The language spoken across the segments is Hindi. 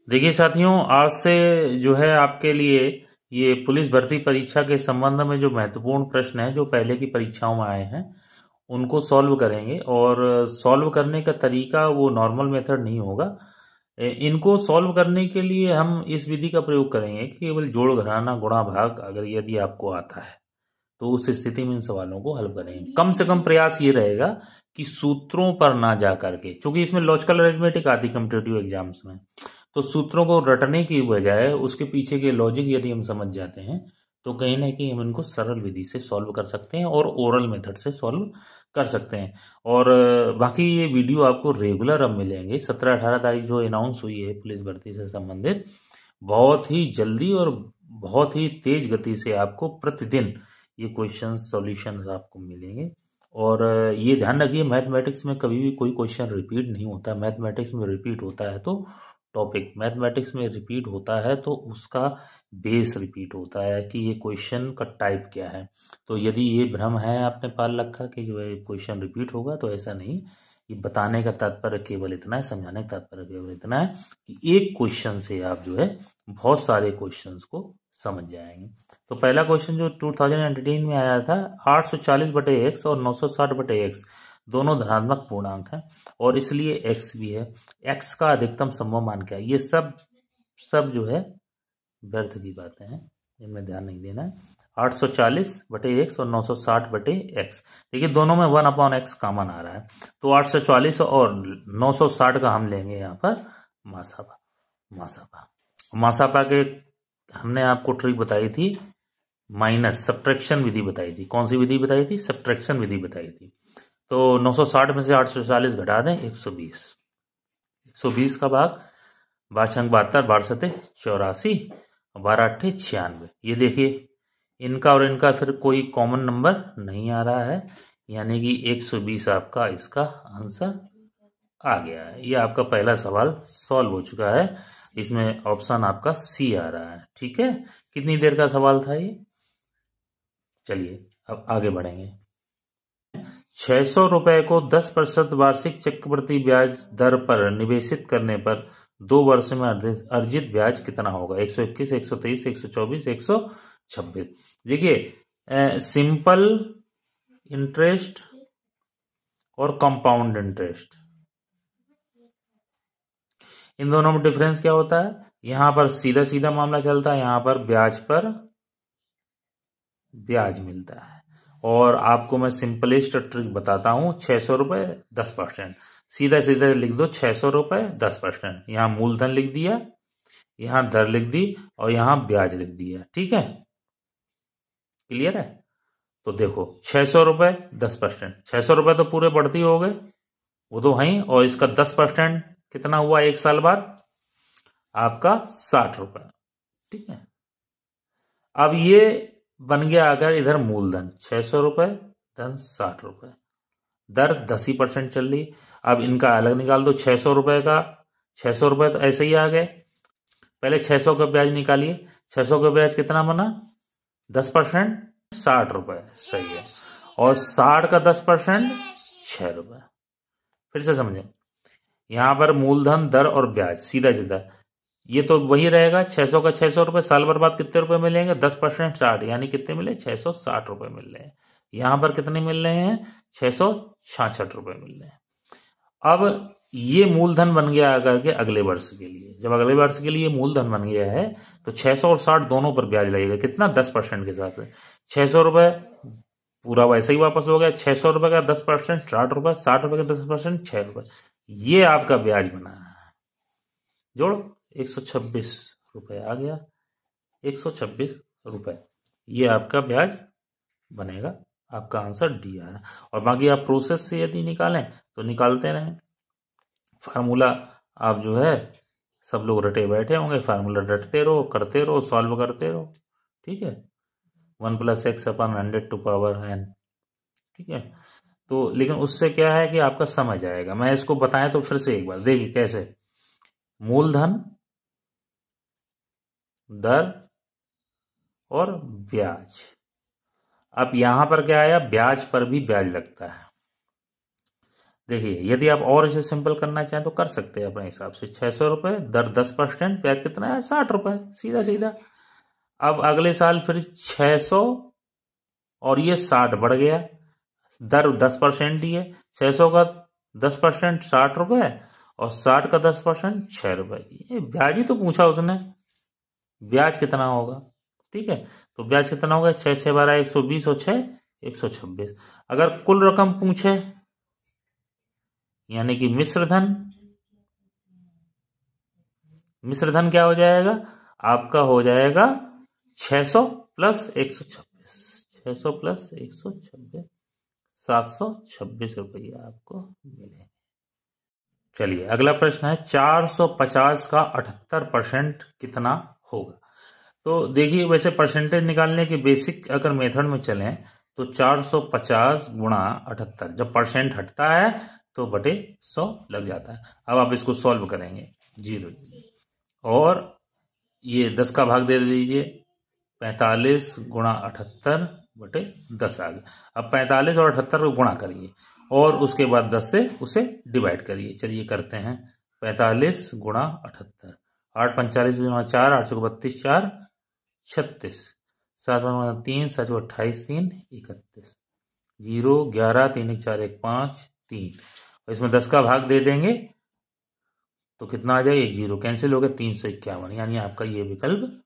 देखिए साथियों, आज से जो है आपके लिए ये पुलिस भर्ती परीक्षा के संबंध में जो महत्वपूर्ण प्रश्न हैं जो पहले की परीक्षाओं में आए हैं उनको सॉल्व करेंगे। और सॉल्व करने का तरीका वो नॉर्मल मेथड नहीं होगा। इनको सॉल्व करने के लिए हम इस विधि का प्रयोग करेंगे कि केवल जोड़ घटाना गुणा भाग अगर यदि आपको आता है तो उस स्थिति में इन सवालों को हल करेंगे। कम से कम प्रयास ये रहेगा कि सूत्रों पर ना जा करके, क्योंकि इसमें लॉजिकल अरिथमेटिक आती कॉम्पिटिटिव एग्जाम्स में, तो सूत्रों को रटने की बजाय उसके पीछे के लॉजिक यदि हम समझ जाते हैं तो कहीं ना कहीं हम इनको सरल विधि से सॉल्व कर सकते हैं और ओरल मेथड से सॉल्व कर सकते हैं। और बाकी ये वीडियो आपको रेगुलर अब मिलेंगे। 17-18 तारीख जो अनाउंस हुई है पुलिस भर्ती से संबंधित, बहुत ही जल्दी और बहुत ही तेज गति से आपको प्रतिदिन ये क्वेश्चन सॉल्यूशन आपको मिलेंगे। और ये ध्यान रखिए, मैथमेटिक्स में कभी भी कोई क्वेश्चन रिपीट नहीं होता। मैथमेटिक्स में रिपीट होता है तो टॉपिक, मैथमेटिक्स में रिपीट होता है तो उसका बेस रिपीट होता है कि ये क्वेश्चन का टाइप क्या है। तो यदि ये भ्रम है आपने पाल रखा कि जो है क्वेश्चन रिपीट होगा, तो ऐसा नहीं। ये बताने का तात्पर्य केवल इतना है, समझाने का तात्पर्य केवल इतना है कि एक क्वेश्चन से आप जो है बहुत सारे क्वेश्चंस को समझ जाएंगे। तो पहला क्वेश्चन जो 2018 में आया था, 840/x और 960/x दोनों धनात्मक पूर्णांक हैं और इसलिए x भी है। x का अधिकतम संभव मान क्या है? ये सब सब जो है व्यर्थ की बातें हैं, इनमें ध्यान नहीं देना है। 840/x और 960/x, देखिए दोनों में 1/x कॉमन आ रहा है, तो 840 और 960 का हम लेंगे यहाँ पर मासापा। मासापा मासापा के हमने आपको ट्रिक बताई थी, माइनस सब्ट्रैक्शन विधि बताई थी। कौन सी विधि बताई थी? सब्ट्रैक्शन विधि बताई थी। तो 960 में से 840 घटा दें, 120। 120 का भाग 12×72, 12×7 = 84, 12×8 = 96। ये देखिए, इनका और इनका फिर कोई कॉमन नंबर नहीं आ रहा है, यानी कि 120 आपका इसका आंसर आ गया है। ये आपका पहला सवाल सॉल्व हो चुका है। इसमें ऑप्शन आपका सी आ रहा है। ठीक है, कितनी देर का सवाल था ये? चलिए अब आगे बढ़ेंगे। 600 रुपए को 10% वार्षिक चक्रवृद्धि ब्याज दर पर निवेशित करने पर 2 वर्ष में अर्जित ब्याज कितना होगा? 121, 123, 124, 126। देखिए, सिंपल इंटरेस्ट और कंपाउंड इंटरेस्ट, इन दोनों में डिफरेंस क्या होता है? यहां पर सीधा सीधा मामला चलता है, यहां पर ब्याज पर ब्याज मिलता है। और आपको मैं सिंपलेस्ट ट्रिक बताता हूं, 600 रुपए 10%, सीधा सीधा लिख दो 600 रुपए 10%। यहां मूलधन लिख दिया, यहां दर लिख दी और यहां ब्याज लिख दिया। ठीक है, क्लियर है? तो देखो 600 रुपए 10%, 600 रुपए तो पूरे बढ़ती हो गए, वो तो वहीं, और इसका 10% कितना हुआ एक साल बाद? आपका 60 रुपए। ठीक है, अब ये बन गया अगर इधर मूलधन 600 रुपए धन 60 रुपए, दर 10% चल रही। अब इनका अलग निकाल दो, 600 रुपए का 600 रुपए तो ऐसे ही आ गए। पहले 600 का ब्याज निकालिए, 600 का ब्याज कितना बना? 10% 60 रुपए, सही है। और 60 का 10% 6 रुपए। फिर से समझे, यहां पर मूलधन दर और ब्याज सीधा सीधा ये तो वही रहेगा। 600 का 600 रुपए, साल भर बाद कितने रुपए मिलेंगे? 10% 60, यानी कितने मिले? 660 रुपए मिल रहे हैं। यहां पर कितने मिल रहे हैं? 666 रुपए मिल रहे हैं। अब ये मूलधन बन गया अगर के अगले वर्ष के लिए, जब अगले वर्ष के लिए मूलधन बन गया है तो 600 और 60 दोनों पर ब्याज लगेगा। कितना? 10% के साथ। 600 रुपए पूरा वैसे ही वापस हो गया। 600 रुपए का 10% 60 रुपए, 60 रुपए का 10% 6 रुपए। ये आपका ब्याज बना है। जोड़ो, 126 रुपए आ गया, 126 रुपए, ये आपका ब्याज बनेगा। आपका आंसर डी आ रहा है। और बाकी आप प्रोसेस से यदि निकालें तो निकालते रहें। फार्मूला आप जो है सब लोग रटे बैठे होंगे, फार्मूला रटते रहो, करते रहो, सॉल्व करते रहो। ठीक है, 1 + x/100⁴n। ठीक है, तो लेकिन उससे क्या है कि आपका समझ आएगा। मैं इसको बताएं तो फिर से एक बार देखिए कैसे। मूलधन, दर और ब्याज। अब यहां पर क्या आया? ब्याज पर भी ब्याज लगता है। देखिए यदि आप और इसे सिंपल करना चाहें तो कर सकते हैं अपने हिसाब से। 600 रुपये दर 10%, ब्याज कितना है 60 रुपये, सीधा सीधा। अब अगले साल फिर 600 और ये 60 बढ़ गया, दर 10% ही है। 600 का 10% 60 रुपये और 60 का 10% 6 रुपये। ये ब्याज ही तो पूछा उसने, ब्याज कितना होगा। ठीक है, तो ब्याज कितना होगा, 6 6 12 120 और 6 126। अगर कुल रकम पूछे यानी कि मिश्रधन क्या हो जाएगा आपका, हो जाएगा 600 प्लस 126, 600 प्लस 126, 726 रुपये आपको मिले। चलिए अगला प्रश्न है, 450 का 78% कितना होगा। तो देखिए वैसे परसेंटेज निकालने के बेसिक अगर मेथड में चलें तो 450 गुणा 78, जब परसेंट हटता है तो बटे 100 लग जाता है। अब आप इसको सॉल्व करेंगे, 0 और ये 10 का भाग दे दीजिए, 45 गुणा 78 बटे 10 आ गया। अब 45 और 78 को गुणा करिए और उसके बाद 10 से उसे डिवाइड करिए। चलिए करते हैं, 45 गुणा 78, 8 45 गुणा 4, 8 32 4 36, 7 3 7 28 3 31, 0 11 3 1 4 1 5 3, और इसमें 10 का भाग दे देंगे तो कितना आ जाए, एक 0 कैंसिल हो गया, 351, यानी आपका ये विकल्प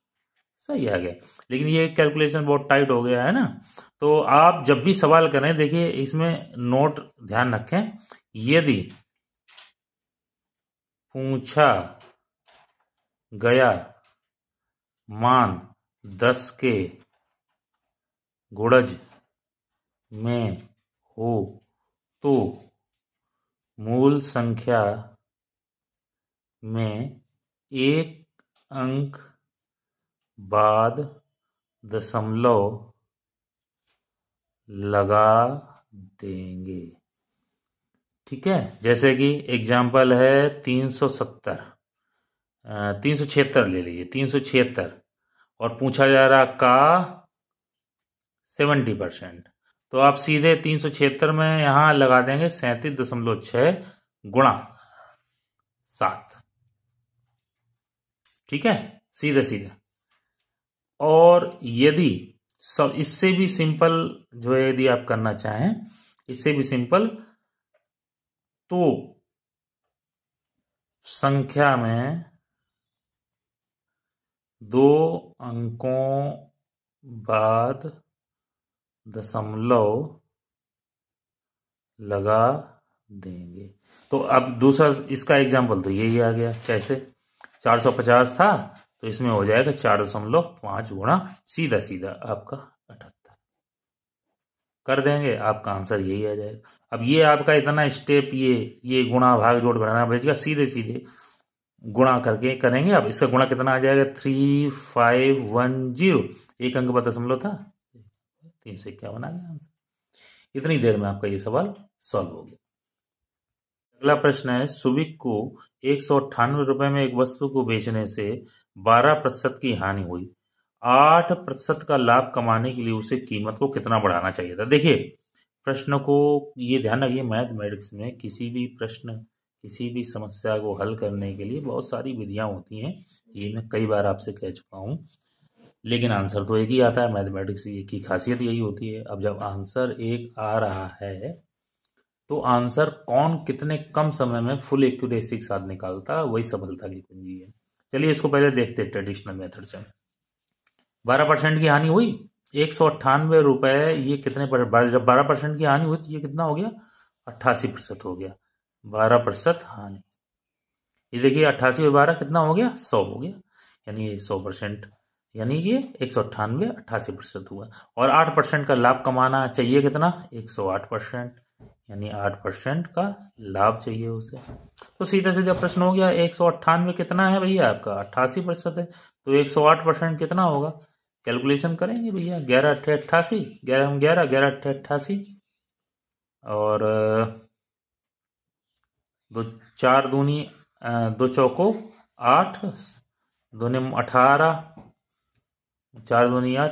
सही आ गया। लेकिन ये कैलकुलेशन बहुत टाइट हो गया है ना, तो आप जब भी सवाल करें देखिए इसमें नोट ध्यान रखें, यदि पूछा गया मान 10 के गुणज में हो तो मूल संख्या में एक अंक बाद दशमलव लगा देंगे। ठीक है, जैसे कि एग्जाम्पल है 370, 376 ले लीजिए, 376 और पूछा जा रहा का 70%, तो आप सीधे 376 में यहां लगा देंगे 37.6 गुणा 7। ठीक है, सीधे सीधे। और यदि सब इससे भी सिंपल जो है यदि आप करना चाहें, इससे भी सिंपल, तो संख्या में 2 अंकों बाद दशमलव लगा देंगे। तो अब दूसरा इसका एग्जाम्पल तो यही आ गया, कैसे 450 था तो इसमें हो जाएगा 4.5 गुणा सीधा सीधा आपका 78 कर देंगे, आपका आंसर यही आ जाएगा। अब ये आपका इतना स्टेप, ये गुणा भाग जोड़ बनाना बचेगा, सीधे सीधे गुणा करके करेंगे। अब इसका गुणा कितना आ जाएगा, 3510, एक अंक पर दशमलव था, 351 आ गया आंसर। इतनी देर में आपका ये सवाल सॉल्व हो गया। अगला प्रश्न है, सुविक को 198 रुपए में एक वस्तु को बेचने से 12% की हानि हुई, 8% का लाभ कमाने के लिए उसे कीमत को कितना बढ़ाना चाहिए था। देखिए प्रश्न को ये ध्यान रखिए, मैथमेटिक्स में किसी भी प्रश्न, किसी भी समस्या को हल करने के लिए बहुत सारी विधियां होती हैं, ये मैं कई बार आपसे कह चुका हूं, लेकिन आंसर तो एक ही आता है। मैथमेटिक्स की खासियत यही होती है। अब जब आंसर एक आ रहा है तो आंसर कौन कितने कम समय में फुल एक्यूरेसी के साथ निकालता, वही सफलता की कुंजी है। चलिए इसको पहले देखते हैं ट्रेडिशनल मेथड से। 12% की हानि हुई, 198 रुपए, ये कितने पर, जब 12% की हानि हुई तो ये कितना हो गया, 88% हो गया। 12% हानि, ये देखिए 88 और 12 कितना हो गया, 100 हो गया, यानी ये 100%, यानी ये 198 88% हुआ। और 8% का लाभ कमाना चाहिए कितना, 108%, यानी 8% का लाभ चाहिए उसे। तो सीधा सीधा प्रश्न हो गया, 198 कितना है भैया आपका, 88% है, तो 108% कितना होगा, कैलकुलेशन करेंगे भैया, 11 8 88, 11 11 11 8 88, और 4 दूनी 2 चौको 8, दूनी 18, 4 दूनी 8,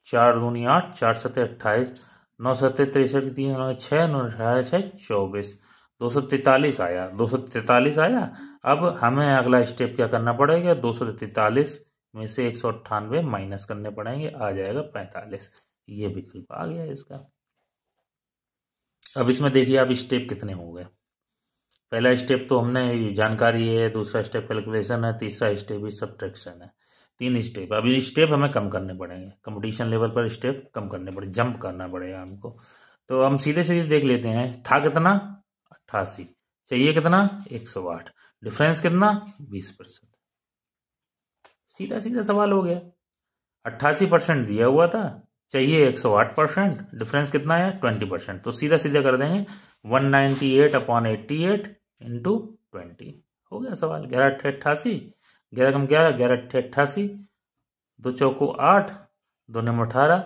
4 दूनी 8, 4 सत्ते 28, 9 सत्ते 63, 3 6, 9 18 6 24, 243 आया, 243 आया। अब हमें अगला स्टेप क्या करना पड़ेगा, 243 में से 198 माइनस करने पड़ेंगे, आ जाएगा 45। ये विकल्प आ गया इसका। अब इसमें देखिए आप स्टेप कितने हो गए। पहला स्टेप तो हमने जानकारी है, दूसरा स्टेप कैलकुलेशन है, तीसरा स्टेप ही सब्ट्रैक्शन है। 3 स्टेप। अब ये स्टेप हमें कम करने पड़ेंगे, कंपटीशन लेवल पर स्टेप कम करने पड़ेंगे, जंप करना पड़ेगा हमको। तो हम सीधे सीधे देख लेते हैं। था कितना 88, चाहिए कितना 108, डिफरेंस कितना 20%। सीधा सीधा सवाल हो गया। 88% दिया हुआ था, चाहिए 108%, डिफरेंस कितना है 20%। तो सीधा सीधा कर देंगे 198/88 इंटू 20, हो गया सवाल। 11/88, 11 कम 11, 11/88, 2 चौको 8, 2 नम 18,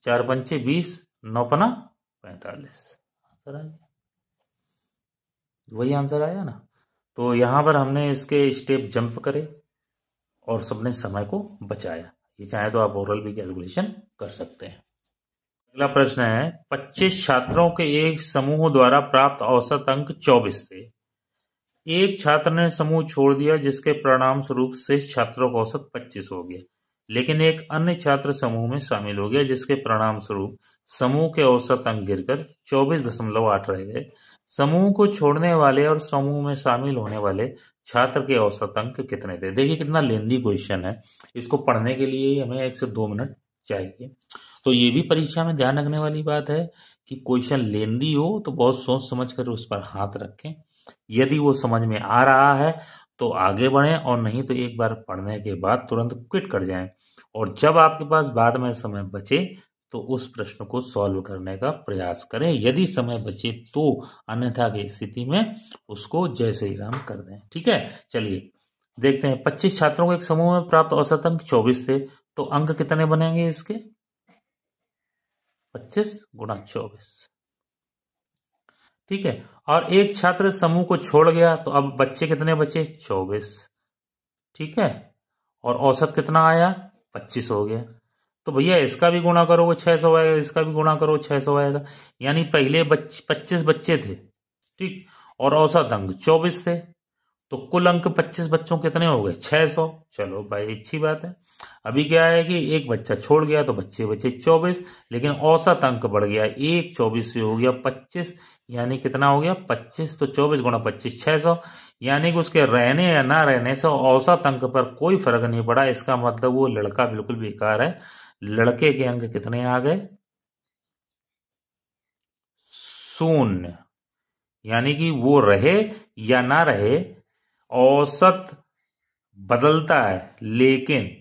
4 पंचे 20, 9 पना 45। आंसर आ गया, वही आंसर आया ना। तो यहां पर हमने इसके स्टेप जंप करे और सबने समय को बचाया। ये चाहे तो आप ओरल भी कैलकुलेशन कर सकते हैं। अगला प्रश्न है, 25 छात्रों के एक समूह द्वारा प्राप्त औसत अंक 24 थे। एक छात्र ने समूह छोड़ दिया जिसके परिणाम स्वरूप शेष छात्रों का औसत 25 हो गया, लेकिन एक अन्य छात्र समूह में शामिल हो गया जिसके परिणाम स्वरूप समूह के औसत अंक गिरकर 24.8 रह गए। समूह को छोड़ने वाले और समूह में शामिल होने वाले छात्र के औसत अंक कितने थे। देखिए कितना लेंदी क्वेश्चन है, इसको पढ़ने के लिए हमें 1 से 2 मिनट चाहिए। तो ये भी परीक्षा में ध्यान रखने वाली बात है कि क्वेश्चन लेंदी हो तो बहुत सोच समझ कर उस पर हाथ रखें। यदि वो समझ में आ रहा है तो आगे बढ़ें, और नहीं तो एक बार पढ़ने के बाद तुरंत क्विट कर जाएं। और जब आपके पास बाद में समय बचे तो उस प्रश्न को सॉल्व करने का प्रयास करें, यदि समय बचे तो, अन्यथा की स्थिति में उसको जय श्री राम कर दें। ठीक है, चलिए देखते हैं। 25 छात्रों को एक समूह में प्राप्त औसत अंक 24 थे, तो अंक कितने बनेंगे इसके, 25 गुणा 24। ठीक है, और एक छात्र समूह को छोड़ गया तो अब बच्चे कितने बचे 24। ठीक है, और औसत कितना आया 25 हो गया। तो भैया इसका भी गुणा करोगे 600 आएगा, इसका भी गुणा करो 600 आएगा। यानी पहले 25 बच्चे थे, ठीक, और औसत अंक 24 थे, तो कुल अंक 25 बच्चों कितने हो गए 600। चलो भाई अच्छी बात है। अभी क्या है कि एक बच्चा छोड़ गया तो बच्चे बचे 24, लेकिन औसत अंक बढ़ गया, एक 24 से हो गया 25, यानी कितना हो गया 25। तो 24 गुणा 25 600, यानी कि उसके रहने या ना रहने से औसत अंक पर कोई फर्क नहीं पड़ा। इसका मतलब वो लड़का बिल्कुल बेकार है। लड़के के अंक कितने आ गए 0, यानी कि वो रहे या ना रहे औसत बदलता है, लेकिन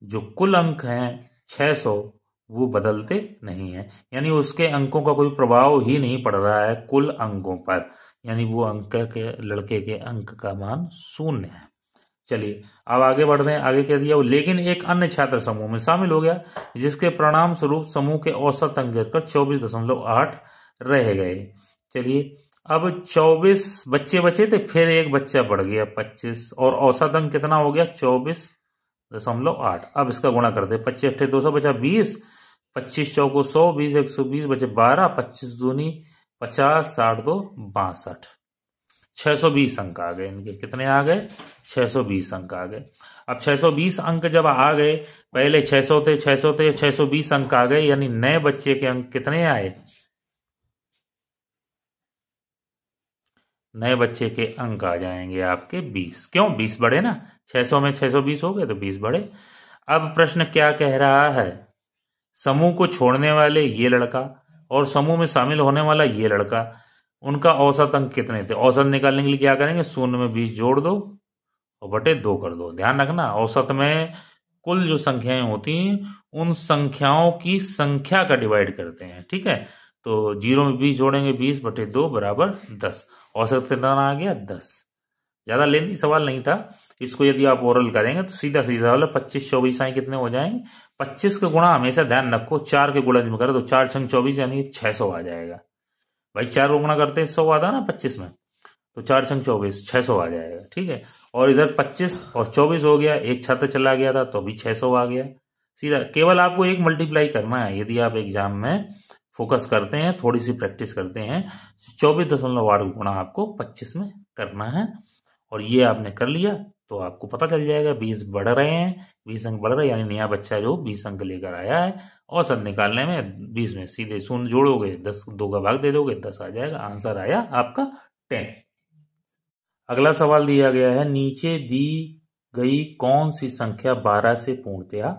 जो कुल अंक हैं 600 वो बदलते नहीं है, यानी उसके अंकों का कोई प्रभाव ही नहीं पड़ रहा है कुल अंकों पर, यानी वो अंक के लड़के के अंक का मान 0 है। चलिए अब आगे बढ़ते हैं। आगे क्या दिया, लेकिन एक अन्य छात्र समूह में शामिल हो गया जिसके परिणाम स्वरूप समूह के औसत अंक गिरकर 24.8 रह गए। चलिए अब 24 बच्चे बचे थे, फिर एक बच्चा बढ़ गया 25, और औसत अंक कितना हो गया 24.8। अब इसका गुणा कर दे, 25 अट्ठे 200 बचा 20, 25 चौको 100, 20 120 बचे 12, 25 दूनी 50, 60 2 62, 620 अंक आ गए इनके। कितने आ गए 620 अंक आ गए। अब 620 अंक जब आ गए, पहले 600 थे 620 अंक आ गए, यानी नए बच्चे के अंक कितने आए, नए बच्चे के अंक आ जाएंगे आपके 20। क्यों 20 बढ़े ना, 600 में 620 हो गए तो 20 बढ़े। अब प्रश्न क्या कह रहा है, समूह को छोड़ने वाले ये लड़का और समूह में शामिल होने वाला ये लड़का, उनका औसत अंक कितने थे। औसत निकालने के लिए क्या करेंगे, 0 में 20 जोड़ दो और बटे 2 कर दो। ध्यान रखना औसत में कुल जो संख्याएं होती हैं उन संख्याओं की संख्या का डिवाइड करते हैं। ठीक है, तो 0 में 20 जोड़ेंगे 20 बटे 2 बराबर 10। औसत कितना आ गया 10। ज्यादा लेंदी सवाल नहीं था, इसको यदि आप ओरल करेंगे तो सीधा सीधा वाला 25 24 आए कितने हो जाएंगे 25 का गुणा हमेशा ध्यान रखो 4 के गुणज में करो तो 4 छंग 24 यानी 600 आ जाएगा। भाई 4 को गुणा करते 100 आता ना 25 में, तो 4 छंग 24 600 आ जाएगा। ठीक है, और इधर 25 और 24 हो गया, एक छात्र चला गया था तो भी 600 आ गया। सीधा केवल आपको एक मल्टीप्लाई करना है। यदि आप एग्जाम में फोकस करते हैं, थोड़ी सी प्रैक्टिस करते हैं, 24.8 गुणा आपको 25 में करना है। और ये आपने कर लिया तो आपको पता चल जाएगा 20 बढ़ रहे हैं, 20 अंक बढ़ रहे हैं, यानी नया बच्चा जो 20 अंक लेकर आया है। औसत निकालने में 20 में सीधे शून्य जोड़ोगे, 10 2 का भाग दे दोगे, 10 आ जाएगा। आंसर आया आपका 10। अगला सवाल दिया गया है, नीचे दी गई कौन सी संख्या 12 से पूर्णतया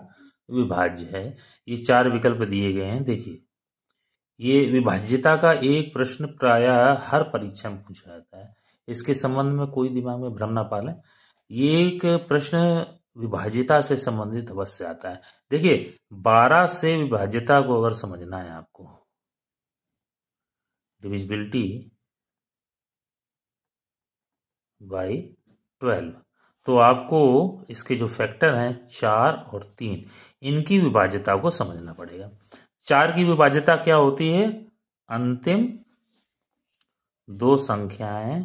विभाज्य है। ये 4 विकल्प दिए गए हैं। देखिए, ये विभाज्यता का एक प्रश्न प्रायः हर परीक्षा में पूछा जाता है। इसके संबंध में कोई दिमाग में भ्रम ना पालें। ये एक प्रश्न विभाज्यता से संबंधित अवश्य आता है। देखिए, 12 से विभाज्यता को अगर समझना है आपको, डिविजिबिलिटी बाई 12, तो आपको इसके जो फैक्टर हैं 4 और 3, इनकी विभाज्यता को समझना पड़ेगा। 4 की विभाज्यता क्या होती है? अंतिम 2 संख्याएं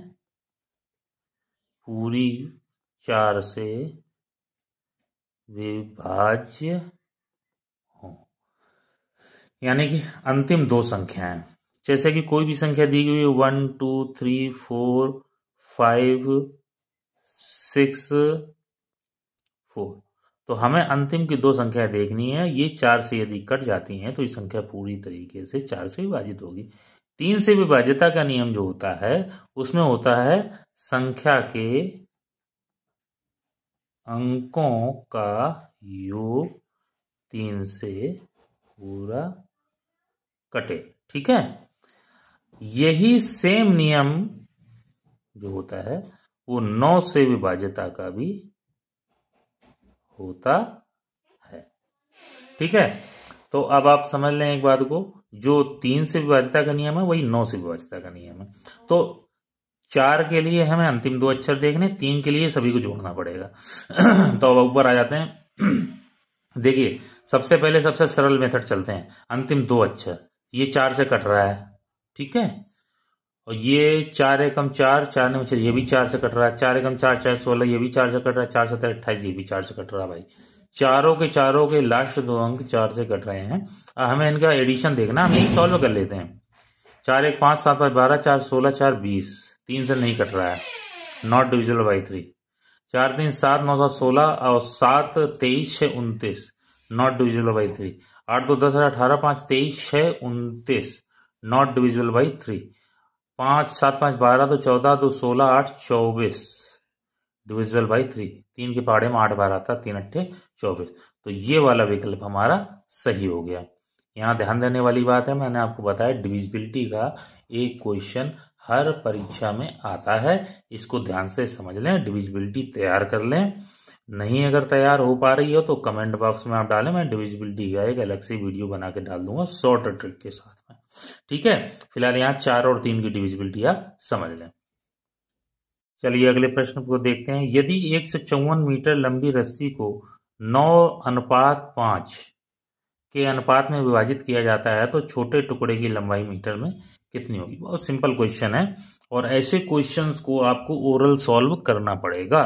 पूरी 4 से विभाज्य हो, यानी कि अंतिम 2 संख्याएं, जैसे कि कोई भी संख्या दी गई 1 2 3 4 5 6 4, तो हमें अंतिम की 2 संख्या देखनी है। ये 4 से यदि कट जाती हैं तो ये संख्या पूरी तरीके से 4 से विभाजित होगी। 3 से विभाज्यता का नियम जो होता है उसमें होता है संख्या के अंकों का योग 3 से पूरा कटे। ठीक है, यही सेम नियम जो होता है वो 9 से विभाज्यता का भी होता है। ठीक है, तो अब आप समझ लें एक बात को, जो 3 से विभाज्यता का नियम है वही 9 से विभाज्यता का नियम है। तो 4 के लिए हमें अंतिम 2 अक्षर देखने, 3 के लिए सभी को जोड़ना पड़ेगा। तो अब ऊपर आ जाते हैं। देखिए, सबसे पहले सबसे सरल मेथड चलते हैं। अंतिम 2 अक्षर, ये 4 से कट रहा है। ठीक है, और ये 4 एकम 4, 4 ने ये भी 4 से कट रहा है। 4 एकम 4 4 16, ये भी 4 से कट रहा है। 4 7 28, ये भी 4 से कट रहा है। भाई चारों के लास्ट 2 अंक 4 से कट रहे हैं। हमें इनका एडिशन देखना, हम यही सॉल्व कर लेते हैं। 4 1 5 7 8 12, 4 16, 4 20, 3 से नहीं कट रहा है, नॉट डिविजिबल बाई 3। 4 3 7 9 7 16 और 7 23 6 29, not divisible by 3। 8 2 10 18, 5 23 6 29, not divisible by 3। 5 7 5 12, तो 14, 2 16, 8 24, डिविजिबल बाई 3। 3 के पहाड़े में 8 बार आता, 3 8 24। तो ये वाला विकल्प हमारा सही हो गया। यहाँ ध्यान देने वाली बात है, मैंने आपको बताया डिविजिबिलिटी का एक क्वेश्चन हर परीक्षा में आता है। इसको ध्यान से समझ लें, डिविजिबिलिटी तैयार कर लें। नहीं अगर तैयार हो पा रही हो तो कमेंट बॉक्स में आप डालें, मैं डिविजिबिलिटी का एक अलग से वीडियो बना के डाल दूंगा शॉर्ट ट्रिक के साथ में। ठीक है, फिलहाल यहाँ 4 और 3 की डिविजिबिलिटी आप समझ लें। चलिए अगले प्रश्न को देखते हैं। यदि 154 मीटर लंबी रस्सी को 9:5 के अनुपात में विभाजित किया जाता है तो छोटे टुकड़े की लंबाई मीटर में कितनी होगी? बहुत सिंपल क्वेश्चन है, और ऐसे क्वेश्चंस को आपको ओरल सॉल्व करना पड़ेगा।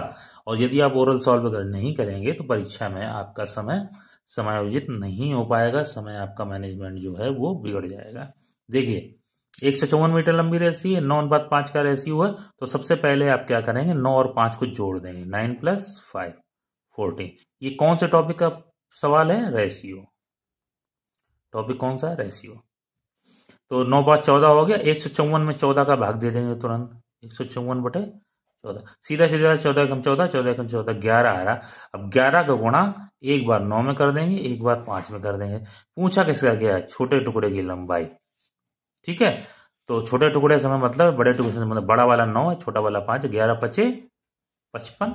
और यदि आप ओरल सॉल्व नहीं करेंगे तो परीक्षा में आपका समय समायोजित नहीं हो पाएगा, समय आपका मैनेजमेंट जो है वो बिगड़ जाएगा। देखिए, 154 मीटर लंबी रस्सी है, 9:5 का रेशियो है, तो सबसे पहले आप क्या करेंगे, 9 और 5 को जोड़ देंगे, 9 + 5 14। ये कौन से टॉपिक का सवाल है? रेशियो। टॉपिक कौन सा है? रेशियो। तो 9 5 14 हो गया, 154 में 14 का भाग दे देंगे तुरंत, 154/14, सीधा सीधा 14 एकम 14, 14 एकम 14, 11 आ रहा। अब 11 का गुणा एक बार 9 में कर देंगे, एक बार 5 में कर देंगे। पूछा किसका गया है? छोटे टुकड़े की लंबाई। ठीक है, तो छोटे टुकड़े से मतलब बड़े टुकड़े से मतलब बड़ा वाला 9 है, छोटा वाला 5, 11 5 55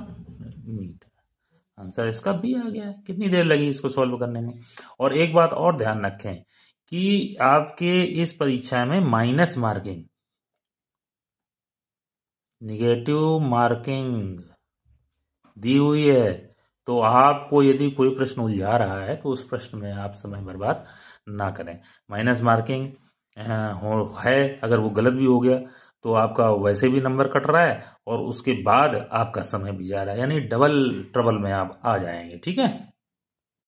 मीटर। आंसर इसका बी आ गया है। कितनी देर लगी इसको सॉल्व करने में? और एक बात और ध्यान रखें कि आपके इस परीक्षा में माइनस मार्किंग, निगेटिव मार्किंग दी हुई है। तो आपको यदि कोई प्रश्न उलझा रहा है तो उस प्रश्न में आप समय बर्बाद ना करें। माइनस मार्किंग है, अगर वो गलत भी हो गया तो आपका वैसे भी नंबर कट रहा है और उसके बाद आपका समय भी जा रहा है, यानी डबल ट्रबल में आप आ जाएंगे। ठीक है।